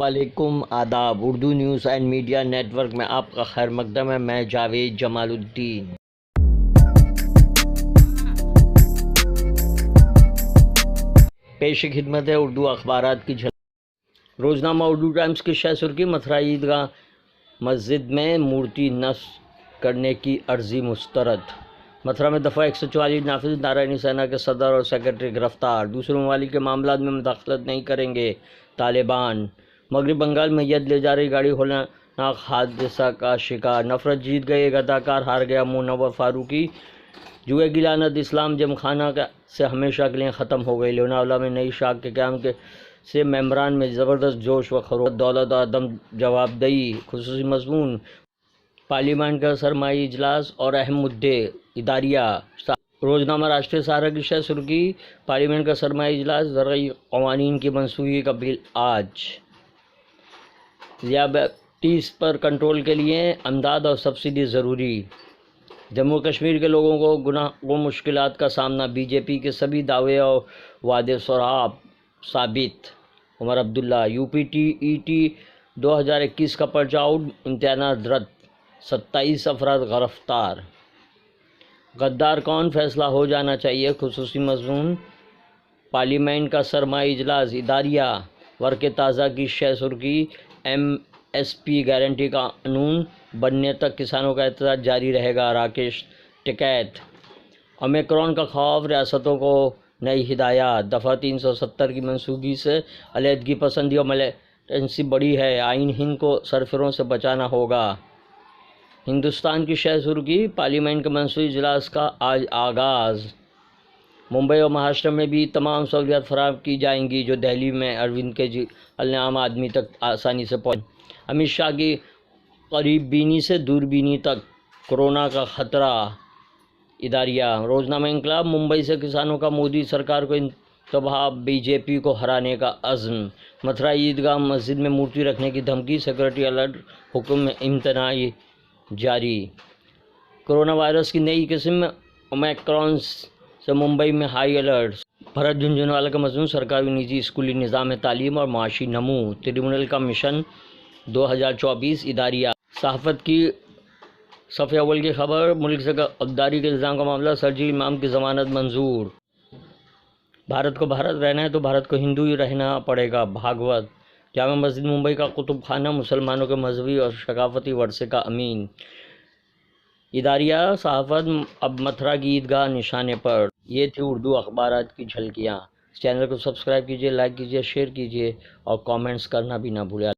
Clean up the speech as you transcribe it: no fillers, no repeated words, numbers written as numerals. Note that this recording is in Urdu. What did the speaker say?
علیکم، آداب۔ Urdu news and media network میں آپ کا خیر مقدم ہے۔ میں جاوید جمال الدین۔ پیش خدمت ہے اردو اخبارات کی جھلک۔ روزنامہ اردو ٹائمز کی شہ سرخی: متھرا عیدگاہ مسجد میں مورتی نصب کرنے کی عرضی مسترد۔ متھرا میں دفعہ 144 نافذ، نارائنی سینا کے صدر اور سیکرٹری گرفتار۔ دوسرے ممالک کے معاملات میں مداخلت نہیں کریں گے طالبان۔ مغرب بنگال میں ید لے جا رہی گاڑی ہولناک حادثہ کا شکار۔ نفرت جیت گئی، ایک اداکار ہار گیا۔ منور فاروقی: جوئے کی لعنت اسلام جم خانہ سے ہمیشہ کے لیے ختم ہو گئی۔ لوناوالا میں نئی شاخ کے قیام سے ممبران میں زبردست جوش و خروش۔ دولت اور عدم جواب دہی۔ خصوصی مضمون: پارلیمنٹ کا سرمائی اجلاس اور اہم مدعے۔ اداریہ: روزنامہ راشٹریہ سہارا کی شہ سرخی: پارلیمنٹ کا سرمائی اجلاس، زرعی قوانین کی منسوخی کا بل آج۔ ذیابیطس پر کنٹرول کے لیے امداد اور سبسڈی ضروری۔ جموں کشمیر کے لوگوں کو گناہ و مشکلات کا سامنا۔ بی جے پی کے سبھی دعوے اور وعدے سراب ثابت۔ Omar Abdullah: U P T E T 2021 کا پرچہ آؤٹ، امتحانات رد، 27 افراد گرفتار۔ غدار کون؟ فیصلہ ہو جانا چاہیے۔ خصوصی مضمون: پارلیمنٹ کا سرمائی اجلاس۔ اداریہ: ورق تازہ کی شہ سرخی: ایم ایس پی گارنٹی قانون بننے تک کسانوں کا احتجاج جاری رہے گا۔ راکیش ٹکیت: اومیکرون کا خوف، ریاستوں کو نئی ہدایات۔ دفعہ 370 کی منسوخی سے علیحدگی پسندی اور ملیٹنسی بڑھی ہے، آئین ہند کو سرفروں سے بچانا ہوگا۔ ہندوستان کی شہ سرخی: پارلیمنٹ کے منصوبی اجلاس کا آج آغاز۔ ممبئی اور مہاراشٹر میں بھی تمام سہولیات فراہم کی جائیں گی جو دہلی میں اروند کیجریوال نے عام آدمی تک آسانی سے پہنچ۔ امت شاہ کی قریب بینی سے دور بینی تک، کورونا کا خطرہ۔ اداریہ: روزنامہ انقلاب: ممبئی سے کسانوں کا مودی سرکار کو انتخاب، بی جے پی کو ہرانے کا عزم۔ متھرا عیدگاہ مسجد میں مورتی رکھنے کی دھمکی، سیکورٹی الرٹ، حکم امتناعی جاری۔ کورونا وائرس کی نئی قسم اومیکرون سے ممبئی میں ہائی الرٹ۔ بھرت جھنجھنوالا کا مضمون: سرکاری و نجی اسکولی نظام تعلیم اور معاشی نمو، ٹریبیونل کا مشن 2024۔ اداریہ: صحافت کی صفحہ اول کی خبر: ملک سے غداری کے الزام کا معاملہ، شرجیل امام کی ضمانت منظور۔ بھارت کو بھارت رہنا ہے تو بھارت کو ہندو ہی رہنا پڑے گا۔ بھاگوت: جامع مسجد ممبئی کا کتب خانہ، مسلمانوں کے مذہبی اور ثقافتی ورثے کا امین۔ اداریہ: صحافت اب متھرا کی عیدگاہ نشانے پر۔ یہ تھی اردو اخبارات کی جھلکیاں۔ اس چینل کو سبسکرائب کیجیے، لائک کیجیے، شیئر کیجیے اور کامنٹس کرنا بھی نہ بھولیں۔